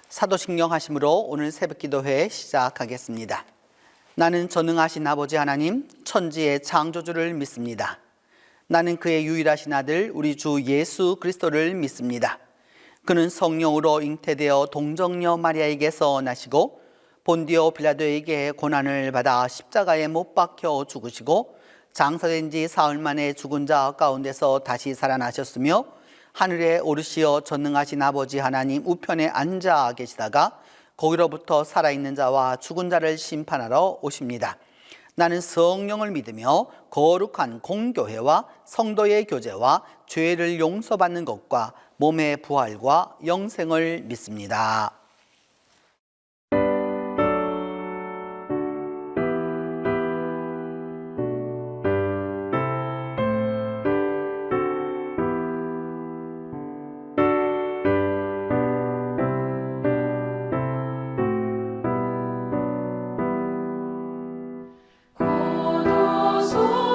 사도신경 하심으로 오늘 새벽기도회 시작하겠습니다. 나는 전능하신 아버지 하나님 천지의 창조주를 믿습니다. 나는 그의 유일하신 아들 우리 주 예수 그리스도를 믿습니다. 그는 성령으로 잉태되어 동정녀 마리아에게서 나시고 본디오 빌라도에게 고난을 받아 십자가에 못 박혀 죽으시고 장사된 지 사흘 만에 죽은 자 가운데서 다시 살아나셨으며 하늘에 오르시어 전능하신 아버지 하나님 우편에 앉아 계시다가 거기로부터 살아있는 자와 죽은 자를 심판하러 오십니다. 나는 성령을 믿으며 거룩한 공교회와 성도의 교제와 죄를 용서받는 것과 몸의 부활과 영생을 믿습니다. 오구하소서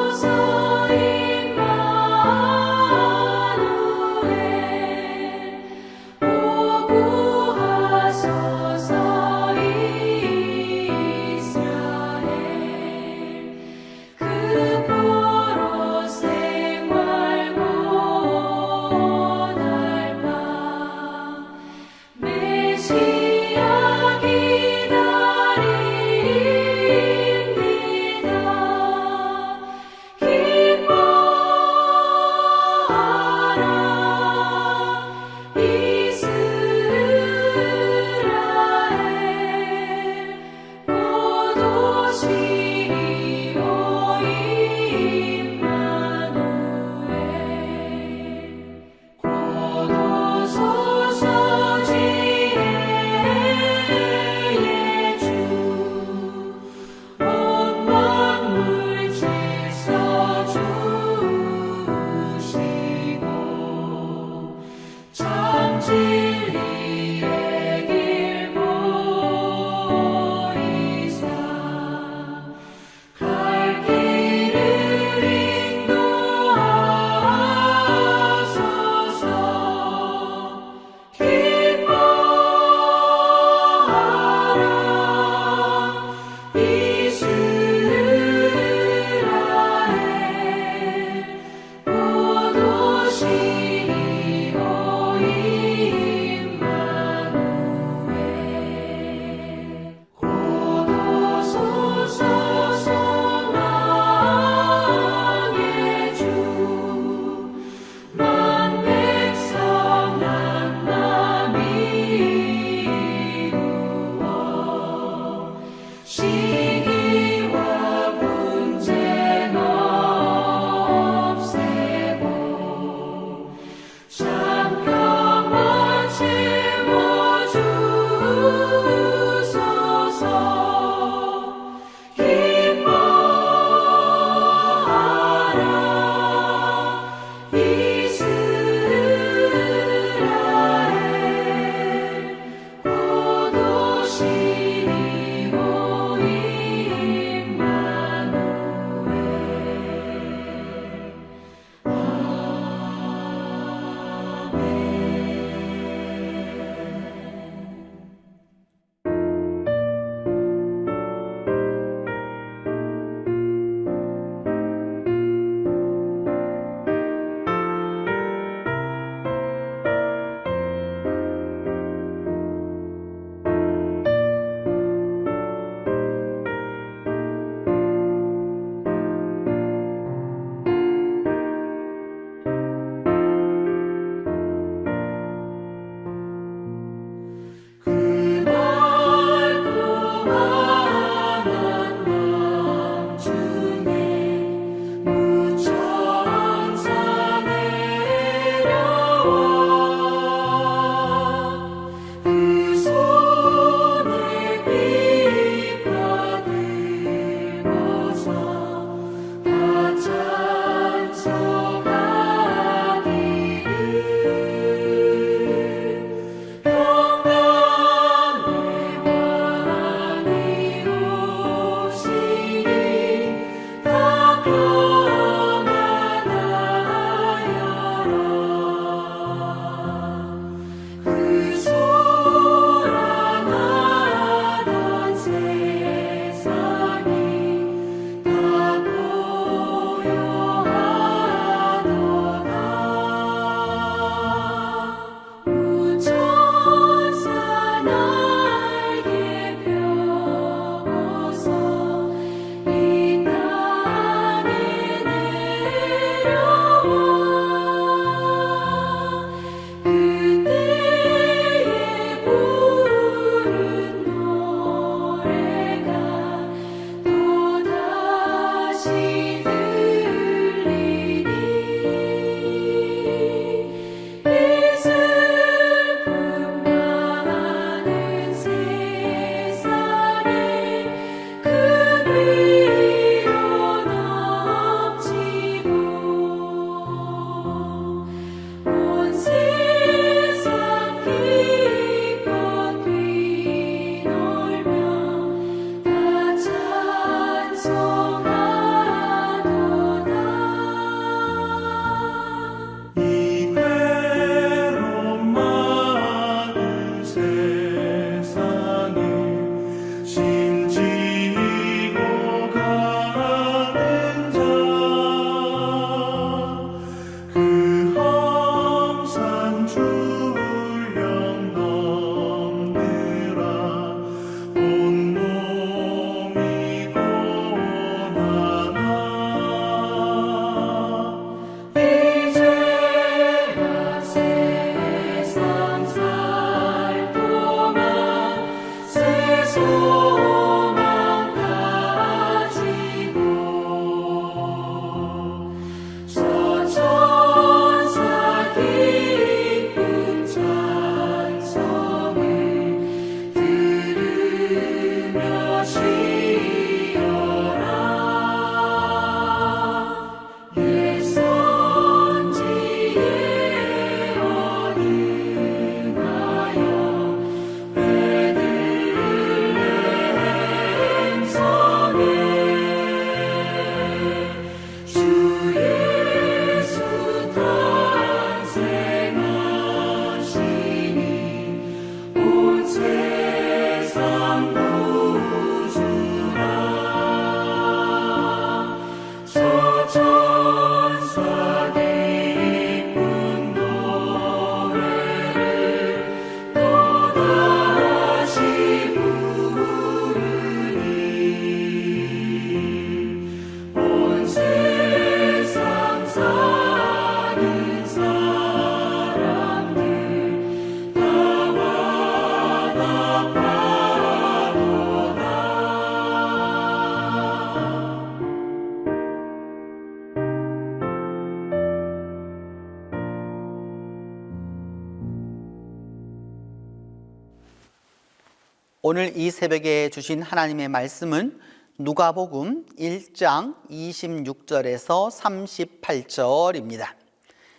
오늘 이 새벽에 주신 하나님의 말씀은 누가복음 1장 26절에서 38절입니다.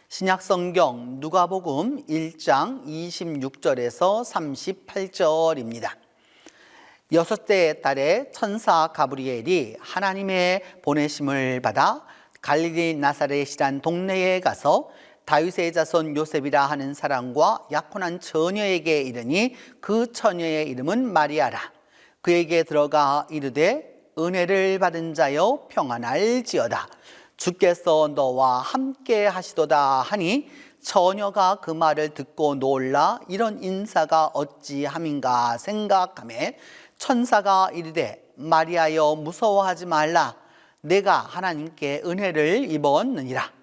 신약성경 누가복음 1장 26절에서 38절입니다. 6째 달에 천사 가브리엘이 하나님의 보내심을 받아 갈릴리 나사렛이란 동네에 가서 다윗의 자손 요셉이라 하는 사람과 약혼한 처녀에게 이르니 그 처녀의 이름은 마리아라. 그에게 들어가 이르되 은혜를 받은 자여 평안할지어다. 주께서 너와 함께 하시도다 하니 처녀가 그 말을 듣고 놀라 이런 인사가 어찌함인가 생각하매 천사가 이르되 마리아여 무서워하지 말라. 내가 하나님께 은혜를 입었느니라.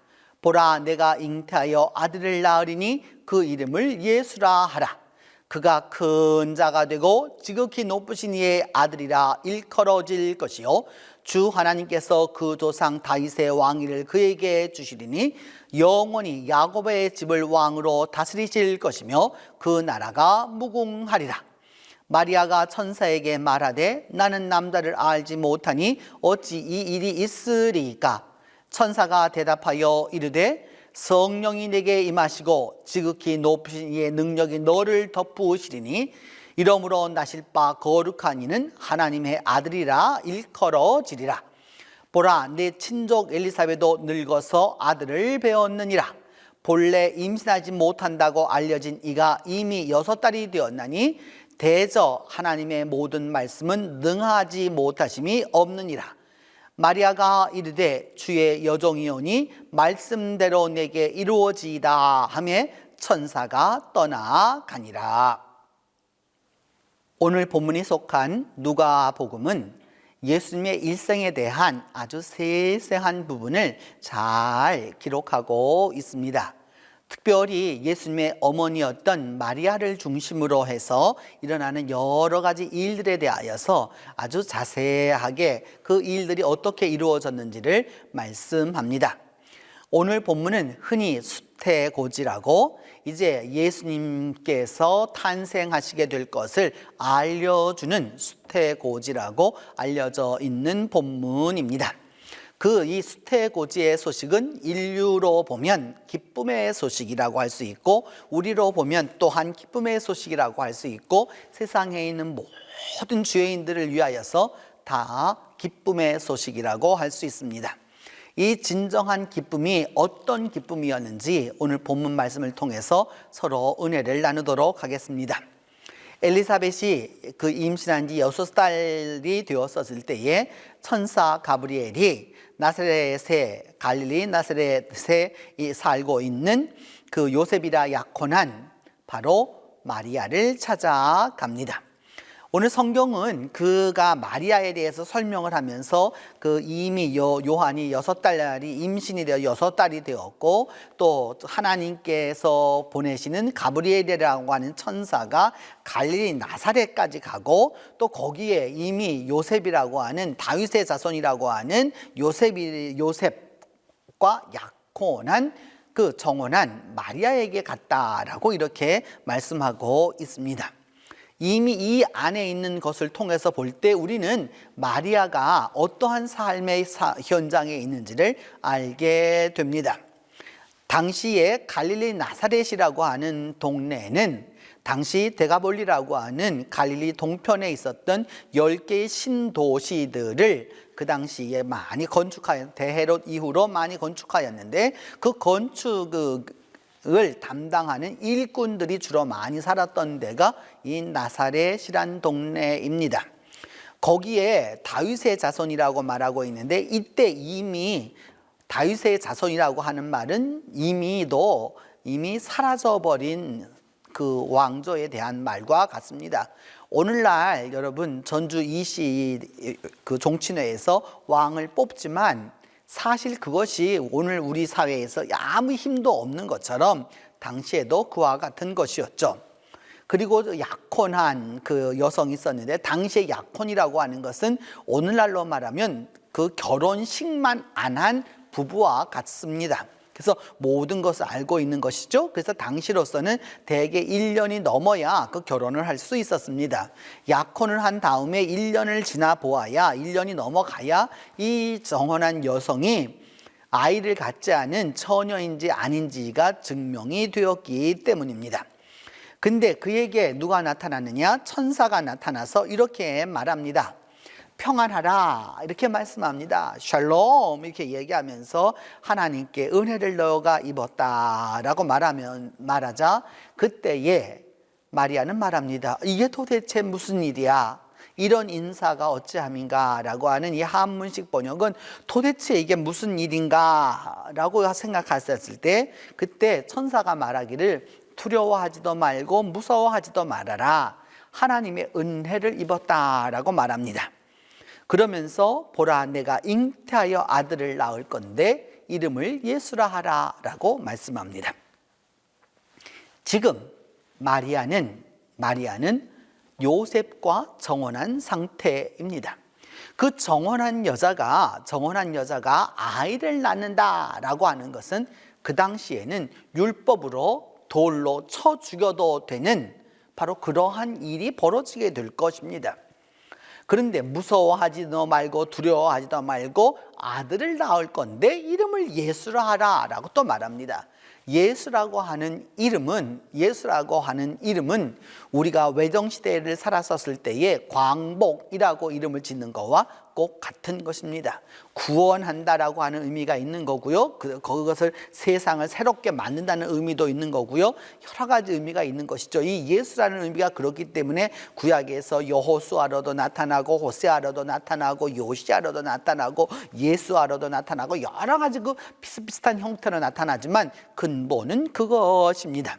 보라 내가 잉태하여 아들을 낳으리니 그 이름을 예수라 하라. 그가 큰 자가 되고 지극히 높으신 이의 아들이라 일컬어질 것이요 주 하나님께서 그 조상 다윗의 왕위를 그에게 주시리니 영원히 야곱의 집을 왕으로 다스리실 것이며 그 나라가 무궁하리라. 마리아가 천사에게 말하되 나는 남자를 알지 못하니 어찌 이 일이 있으리이까. 천사가 대답하여 이르되 성령이 내게 임하시고 지극히 높으신 이의 능력이 너를 덮으시리니 이러므로 나실 바 거룩한 이는 하나님의 아들이라 일컬어지리라. 보라 내 친족 엘리사벳도 늙어서 아들을 배웠느니라. 본래 임신하지 못한다고 알려진 이가 이미 6달이 되었나니 대저 하나님의 모든 말씀은 능하지 못하심이 없느니라. 마리아가 이르되 주의 여종이오니 말씀대로 내게 이루어지이다 하며 천사가 떠나가니라. 오늘 본문이 속한 누가복음은 예수님의 일생에 대한 아주 세세한 부분을 잘 기록하고 있습니다. 특별히 예수님의 어머니였던 마리아를 중심으로 해서 일어나는 여러 가지 일들에 대하여서 아주 자세하게 그 일들이 어떻게 이루어졌는지를 말씀합니다. 오늘 본문은 흔히 수태고지라고 이제 예수님께서 탄생하시게 될 것을 알려주는 수태고지라고 알려져 있는 본문입니다. 이 수태고지의 소식은 인류로 보면 기쁨의 소식이라고 할 수 있고 우리로 보면 또한 기쁨의 소식이라고 할 수 있고 세상에 있는 모든 죄인들을 위하여서 다 기쁨의 소식이라고 할 수 있습니다. 이 진정한 기쁨이 어떤 기쁨이었는지 오늘 본문 말씀을 통해서 서로 은혜를 나누도록 하겠습니다. 엘리사벳이 그 임신한 지 6달이 되었을 때에 천사 가브리엘이 나사렛에 갈릴리 나사렛에 살고 있는 그 요셉이라 약혼한 바로 마리아를 찾아갑니다. 오늘 성경은 그가 마리아에 대해서 설명을 하면서 그 이미 요한이 6달이 임신이 되어 6달이 되었고 또 하나님께서 보내시는 가브리엘이라고 하는 천사가 갈릴리 나사렛까지 가고 또 거기에 이미 요셉이라고 하는 다윗의 자손이라고 하는 요셉과 약혼한 그 정혼한 마리아에게 갔다라고 이렇게 말씀하고 있습니다. 이미 이 안에 있는 것을 통해서 볼 때 우리는 마리아가 어떠한 삶의 현장에 있는지를 알게 됩니다. 당시에 갈릴리 나사렛이라고 하는 동네는 당시 데가볼리라고 하는 갈릴리 동편에 있었던 10개의 신도시들을 그 당시에 많이 대헤롯 이후로 많이 건축하였는데 그 건축을 담당하는 일꾼들이 주로 많이 살았던 데가 이 나사렛이란 동네입니다. 거기에 다윗의 자손이라고 말하고 있는데 이때 이미 다윗의 자손이라고 하는 말은 이미 사라져버린 그 왕조에 대한 말과 같습니다. 오늘날 여러분 전주 이시 그 종친회에서 왕을 뽑지만 사실 그것이 오늘 우리 사회에서 아무 힘도 없는 것처럼 당시에도 그와 같은 것이었죠. 그리고 약혼한 그 여성이 있었는데 당시에 약혼이라고 하는 것은 오늘날로 말하면 그 결혼식만 안 한 부부와 같습니다. 그래서 모든 것을 알고 있는 것이죠. 그래서 당시로서는 대개 1년이 넘어야 그 결혼을 할 수 있었습니다. 약혼을 한 다음에 1년을 지나 보아야 1년이 넘어가야 이 정혼한 여성이 아이를 갖지 않은 처녀인지 아닌지가 증명이 되었기 때문입니다. 근데 그에게 누가 나타났느냐? 천사가 나타나서 이렇게 말합니다. 평안하라 이렇게 말씀합니다. 샬롬 이렇게 얘기하면서 하나님께 은혜를 너가 입었다라고 말하자 그때에 마리아는 말합니다. 이게 도대체 무슨 일이야? 이런 인사가 어찌함인가 라고 하는 이 한문식 번역은 도대체 이게 무슨 일인가 라고 생각했을 때 그때 천사가 말하기를 두려워하지도 말고 무서워하지도 말아라. 하나님의 은혜를 입었다라고 말합니다. 그러면서 보라 내가 잉태하여 아들을 낳을 건데 이름을 예수라 하라 라고 말씀합니다. 지금 마리아는 요셉과 정혼한 상태입니다. 그 정혼한 여자가 아이를 낳는다라고 하는 것은 그 당시에는 율법으로 돌로 쳐 죽여도 되는 바로 그러한 일이 벌어지게 될 것입니다. 그런데 무서워하지도 말고 두려워하지도 말고 아들을 낳을 건데 이름을 예수라 하라 라고 또 말합니다. 예수라고 하는 이름은 우리가 외정시대를 살았었을 때의 광복이라고 이름을 짓는 것과 꼭 같은 것입니다. 구원한다라고 하는 의미가 있는 거고요. 그것을 세상을 새롭게 만든다는 의미도 있는 거고요. 여러 가지 의미가 있는 것이죠. 이 예수라는 의미가 그렇기 때문에 구약에서 여호수아로도 나타나고 호세아로도 나타나고 요시아로도 나타나고 예수아로도 나타나고 여러 가지 그 비슷비슷한 형태로 나타나지만 근본은 그것입니다.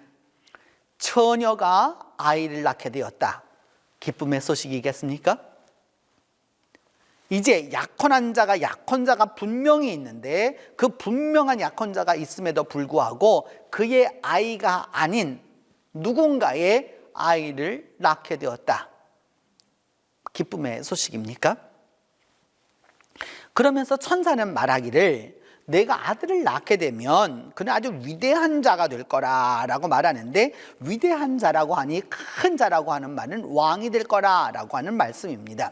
처녀가 아이를 낳게 되었다. 기쁨의 소식이겠습니까? 이제 약혼자가 분명히 있는데 그 분명한 약혼자가 있음에도 불구하고 그의 아이가 아닌 누군가의 아이를 낳게 되었다. 기쁨의 소식입니까? 그러면서 천사는 말하기를 내가 아들을 낳게 되면 그는 아주 위대한 자가 될 거라라고 말하는데 위대한 자라고 하니 큰 자라고 하는 말은 왕이 될 거라라고 하는 말씀입니다.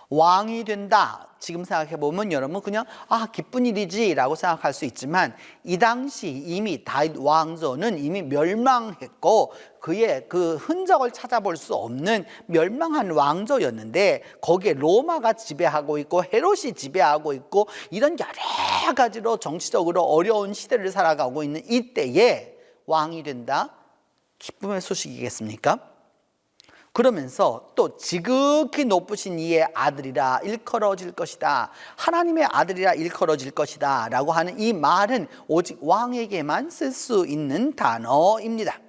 왕이 된다. 지금 생각해 보면 여러분 그냥 기쁜 일이지 라고 생각할 수 있지만 이 당시 이미 다윗 왕조는 이미 멸망했고 그의 그 흔적을 찾아볼 수 없는 멸망한 왕조였는데 거기에 로마가 지배하고 있고 헤롯이 지배하고 있고 이런 여러 가지로 정치적으로 어려운 시대를 살아가고 있는 이때에 왕이 된다? 기쁨의 소식이겠습니까? 그러면서 또 지극히 높으신 이의 아들이라 일컬어질 것이다. 하나님의 아들이라 일컬어질 것이다 라고 하는 이 말은 오직 왕에게만 쓸 수 있는 단어입니다.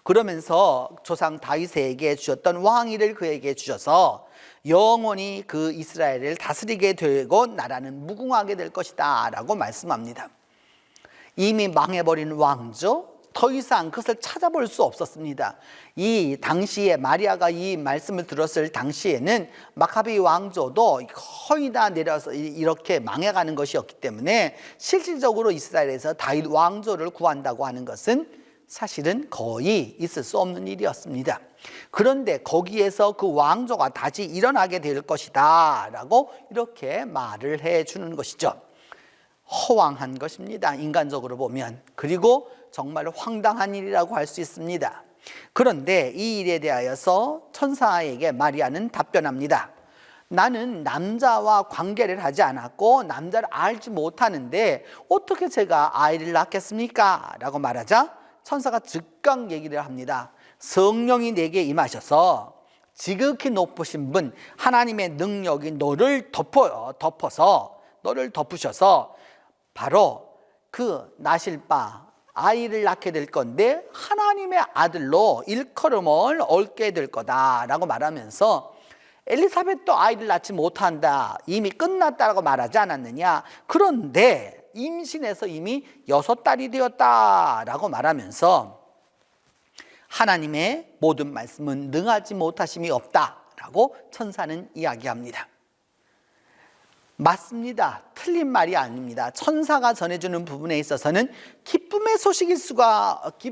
그러면서 조상 다윗에게 주셨던 왕위를 그에게 주셔서 영원히 그 이스라엘을 다스리게 되고 나라는 무궁하게 될 것이다 라고 말씀합니다. 이미 망해버린 왕조, 더 이상 그것을 찾아볼 수 없었습니다. 이 당시에 마리아가 이 말씀을 들었을 당시에는 마카비 왕조도 거의 다 내려서 이렇게 망해가는 것이었기 때문에 실질적으로 이스라엘에서 다윗 왕조를 구한다고 하는 것은 사실은 거의 있을 수 없는 일이었습니다. 그런데 거기에서 그 왕조가 다시 일어나게 될 것이다 라고 이렇게 말을 해주는 것이죠. 허황한 것입니다. 인간적으로 보면. 그리고 정말 황당한 일이라고 할 수 있습니다. 그런데 이 일에 대하여서 천사에게 마리아는 답변합니다. 나는 남자와 관계를 하지 않았고 남자를 알지 못하는데 어떻게 제가 아이를 낳겠습니까? 라고 말하자 천사가 즉각 얘기를 합니다. 성령이 내게 임하셔서 지극히 높으신 분 하나님의 능력이 너를 덮으셔서 바로 그 나실 바 아이를 낳게 될 건데 하나님의 아들로 일컬음을 얻게 될 거다라고 말하면서 엘리사벳도 아이를 낳지 못한다. 이미 끝났다라고 말하지 않았느냐. 그런데 임신해서 이미 6달이 되었다라고 말하면서 하나님의 모든 말씀은 능하지 못하심이 없다라고 천사는 이야기합니다. 맞습니다. 틀린 말이 아닙니다. 천사가 전해주는 부분에 있어서는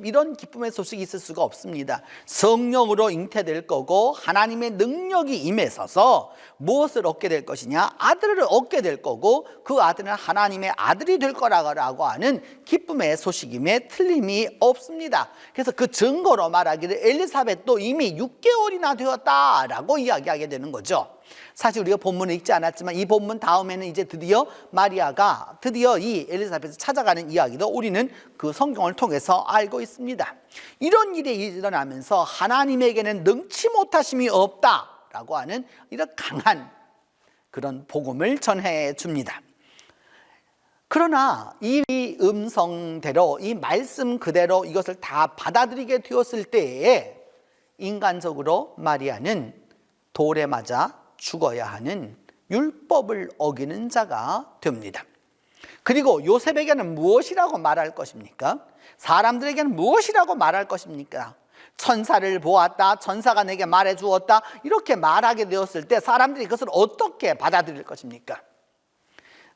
이런 기쁨의 소식이 있을 수가 없습니다. 성령으로 잉태될 거고 하나님의 능력이 임해서서 무엇을 얻게 될 것이냐? 아들을 얻게 될 거고 그 아들은 하나님의 아들이 될 거라고 하는 기쁨의 소식임에 틀림이 없습니다. 그래서 그 증거로 말하기를 엘리사벳도 이미 6개월이나 되었다라고 이야기하게 되는 거죠. 사실 우리가 본문을 읽지 않았지만 이 본문 다음에는 이제 드디어 마리아가 드디어 이 엘리사벳을 찾아가는 이야기도 우리는 그 성경을 통해서 알고 있습니다. 이런 일이 일어나면서 하나님에게는 능치 못하심이 없다라고 하는 이런 강한 그런 복음을 전해 줍니다. 그러나 이 음성대로 이 말씀 그대로 이것을 다 받아들이게 되었을 때에 인간적으로 마리아는 돌에 맞아 죽어야 하는 율법을 어기는 자가 됩니다. 그리고 요셉에게는 무엇이라고 말할 것입니까? 사람들에게는 무엇이라고 말할 것입니까? 천사를 보았다, 천사가 내게 말해 주었다, 이렇게 말하게 되었을 때 사람들이 그것을 어떻게 받아들일 것입니까?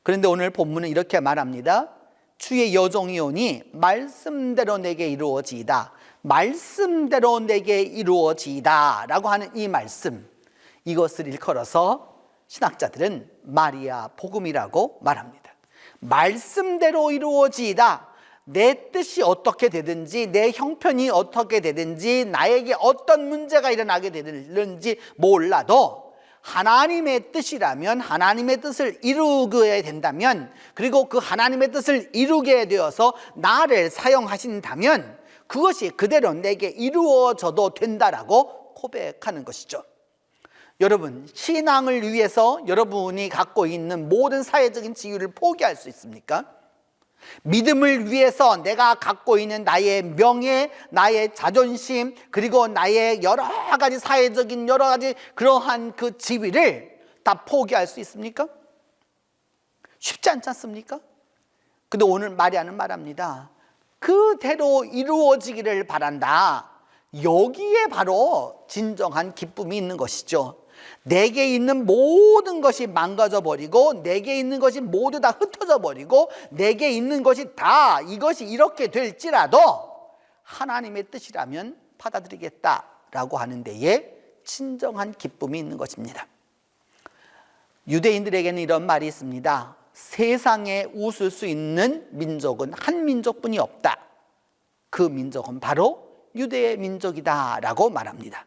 그런데 오늘 본문은 이렇게 말합니다. 주의 여종이오니 말씀대로 내게 이루어지이다, 말씀대로 내게 이루어지이다 라고 하는 이 말씀, 이것을 일컬어서 신학자들은 마리아 복음이라고 말합니다. 말씀대로 이루어지이다. 내 뜻이 어떻게 되든지, 내 형편이 어떻게 되든지, 나에게 어떤 문제가 일어나게 되는지 몰라도 하나님의 뜻이라면, 하나님의 뜻을 이루게 된다면, 그리고 그 하나님의 뜻을 이루게 되어서 나를 사용하신다면 그것이 그대로 내게 이루어져도 된다라고 고백하는 것이죠. 여러분, 신앙을 위해서 여러분이 갖고 있는 모든 사회적인 지위를 포기할 수 있습니까? 믿음을 위해서 내가 갖고 있는 나의 명예, 나의 자존심, 그리고 나의 여러 가지 사회적인 여러 가지 그러한 그 지위를 다 포기할 수 있습니까? 쉽지 않지 않습니까? 근데 오늘 마리아는 말합니다. 그대로 이루어지기를 바란다. 여기에 바로 진정한 기쁨이 있는 것이죠. 내게 있는 모든 것이 망가져 버리고, 내게 있는 것이 모두 다 흩어져 버리고, 내게 있는 것이 다 이것이 이렇게 될지라도 하나님의 뜻이라면 받아들이겠다라고 하는 데에 진정한 기쁨이 있는 것입니다. 유대인들에게는 이런 말이 있습니다. 세상에 웃을 수 있는 민족은 한 민족뿐이 없다. 그 민족은 바로 유대의 민족이다 라고 말합니다.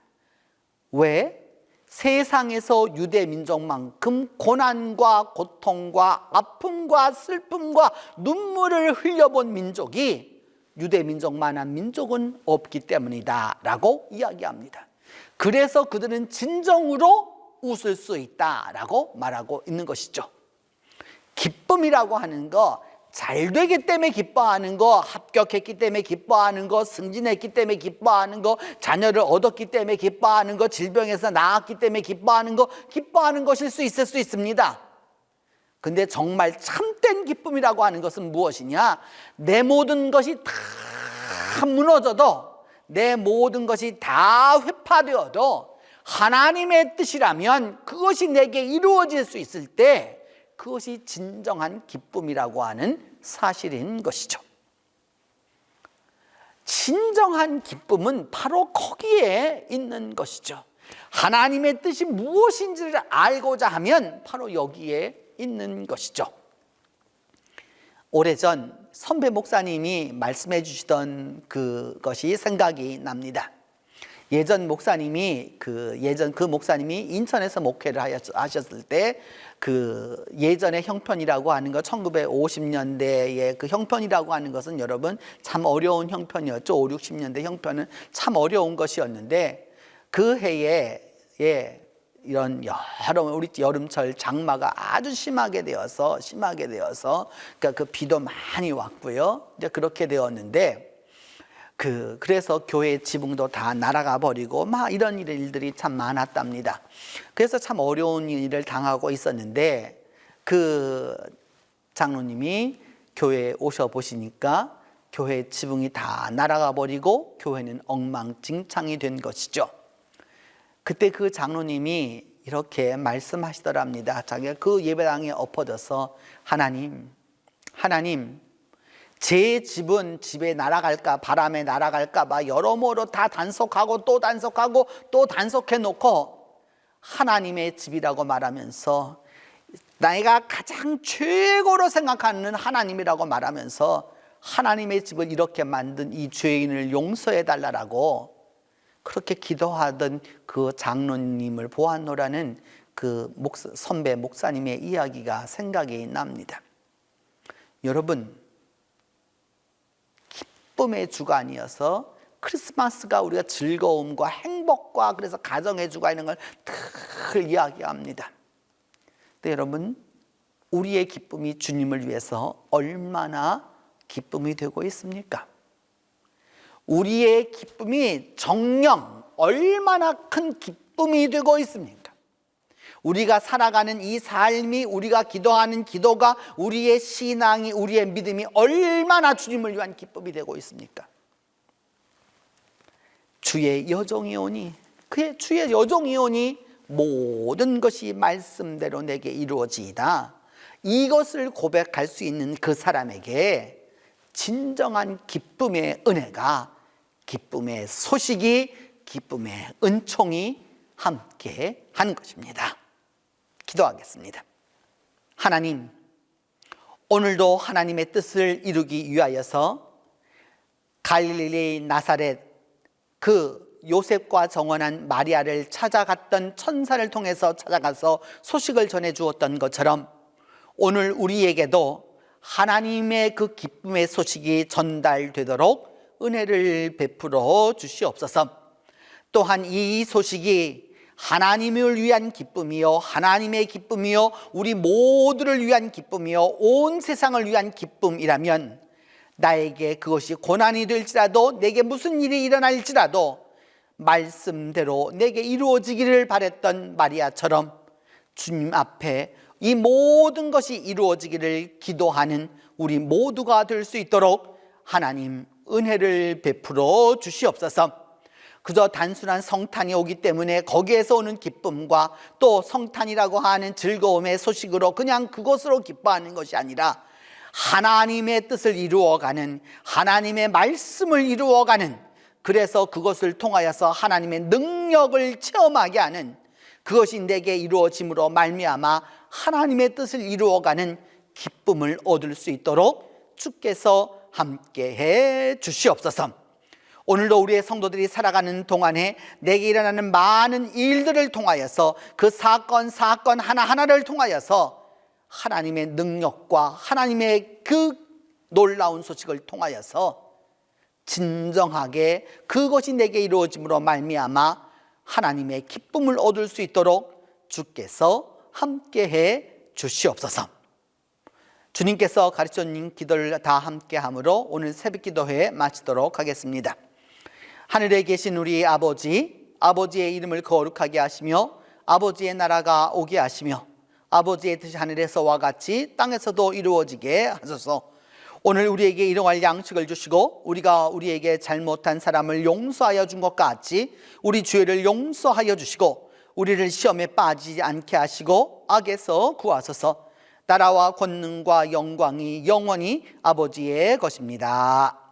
왜? 세상에서 유대 민족만큼 고난과 고통과 아픔과 슬픔과 눈물을 흘려본 민족이 유대 민족만한 민족은 없기 때문이다 라고 이야기합니다. 그래서 그들은 진정으로 웃을 수 있다 라고 말하고 있는 것이죠. 기쁨이라고 하는 거, 잘 되기 때문에 기뻐하는 거, 합격했기 때문에 기뻐하는 거, 승진했기 때문에 기뻐하는 거, 자녀를 얻었기 때문에 기뻐하는 거, 질병에서 나았기 때문에 기뻐하는 거, 기뻐하는 것일 수 있을 수 있습니다. 근데 정말 참된 기쁨이라고 하는 것은 무엇이냐? 내 모든 것이 다 무너져도, 내 모든 것이 다 회파되어도 하나님의 뜻이라면 그것이 내게 이루어질 수 있을 때 그것이 진정한 기쁨이라고 하는 사실인 것이죠. 진정한 기쁨은 바로 거기에 있는 것이죠. 하나님의 뜻이 무엇인지를 알고자 하면 바로 여기에 있는 것이죠. 오래전 선배 목사님이 말씀해 주시던 그것이 생각이 납니다. 예전 목사님이 그 목사님이 인천에서 목회를 하셨을 때 그 예전의 형편이라고 하는 것, 1950년대의 그 형편이라고 하는 것은 여러분 참 어려운 형편이었죠. 5, 60년대 형편은 참 어려운 것이었는데 그 해에 이런 우리 여름철 장마가 아주 심하게 되어서 그러니까 그 비도 많이 왔고요. 이제 그렇게 되었는데 그래서 교회 지붕도 다 날아가 버리고 막 이런 일들이 참 많았답니다. 그래서 참 어려운 일을 당하고 있었는데 그 장로님이 교회에 오셔 보시니까 교회 지붕이 다 날아가 버리고 교회는 엉망진창이 된 것이죠. 그때 그 장로님이 이렇게 말씀하시더랍니다. 자기가 그 예배당에 엎어져서 하나님 제 집은 집에 날아갈까, 바람에 날아갈까 봐 여러모로 다 단속하고 또 단속하고 또 단속해 놓고 하나님의 집이라고 말하면서 내가 가장 최고로 생각하는 하나님이라고 말하면서 하나님의 집을 이렇게 만든 이 죄인을 용서해 달라고 그렇게 기도하던 그 장로님을 보았노라는 그 선배 목사님의 이야기가 생각이 납니다. 여러분, 기쁨의 주간이어서 크리스마스가 우리가 즐거움과 행복과 그래서 가정의 주가 있는 걸 늘 이야기합니다. 근데 여러분, 우리의 기쁨이 주님을 위해서 얼마나 기쁨이 되고 있습니까? 우리의 기쁨이 정녕 얼마나 큰 기쁨이 되고 있습니까? 우리가 살아가는 이 삶이, 우리가 기도하는 기도가, 우리의 신앙이, 우리의 믿음이 얼마나 주님을 위한 기쁨이 되고 있습니까? 주의 여종이 오니, 주의 여종이 오니 모든 것이 말씀대로 내게 이루어지이다. 이것을 고백할 수 있는 그 사람에게 진정한 기쁨의 은혜가, 기쁨의 소식이, 기쁨의 은총이 함께 하는 것입니다. 기도하겠습니다. 하나님, 오늘도 하나님의 뜻을 이루기 위하여서 갈릴리 나사렛 그 요셉과 정원한 마리아를 찾아갔던 천사를 통해서 찾아가서 소식을 전해 주었던 것처럼 오늘 우리에게도 하나님의 그 기쁨의 소식이 전달되도록 은혜를 베풀어 주시옵소서. 또한 이 소식이 하나님을 위한 기쁨이요, 하나님의 기쁨이요, 우리 모두를 위한 기쁨이요, 온 세상을 위한 기쁨이라면 나에게 그것이 고난이 될지라도, 내게 무슨 일이 일어날지라도 말씀대로 내게 이루어지기를 바랬던 마리아처럼 주님 앞에 이 모든 것이 이루어지기를 기도하는 우리 모두가 될 수 있도록 하나님 은혜를 베풀어 주시옵소서. 그저 단순한 성탄이 오기 때문에 거기에서 오는 기쁨과 또 성탄이라고 하는 즐거움의 소식으로 그냥 그것으로 기뻐하는 것이 아니라 하나님의 뜻을 이루어가는, 하나님의 말씀을 이루어가는, 그래서 그것을 통하여서 하나님의 능력을 체험하게 하는, 그것이 내게 이루어짐으로 말미암아 하나님의 뜻을 이루어가는 기쁨을 얻을 수 있도록 주께서 함께해 주시옵소서. 오늘도 우리의 성도들이 살아가는 동안에 내게 일어나는 많은 일들을 통하여서 그 사건 하나하나를 통하여서 하나님의 능력과 하나님의 그 놀라운 소식을 통하여서 진정하게 그것이 내게 이루어짐으로 말미암아 하나님의 기쁨을 얻을 수 있도록 주께서 함께해 주시옵소서. 주님께서 가르쳐주신 기도를 다 함께함으로 오늘 새벽기도회 마치도록 하겠습니다. 하늘에 계신 우리 아버지, 아버지의 이름을 거룩하게 하시며 아버지의 나라가 오게 하시며 아버지의 뜻이 하늘에서와 같이 땅에서도 이루어지게 하소서. 오늘 우리에게 일용할 양식을 주시고 우리가 우리에게 잘못한 사람을 용서하여 준 것 같이 우리 죄를 용서하여 주시고 우리를 시험에 빠지지 않게 하시고 악에서 구하소서. 나라와 권능과 영광이 영원히 아버지의 것입니다.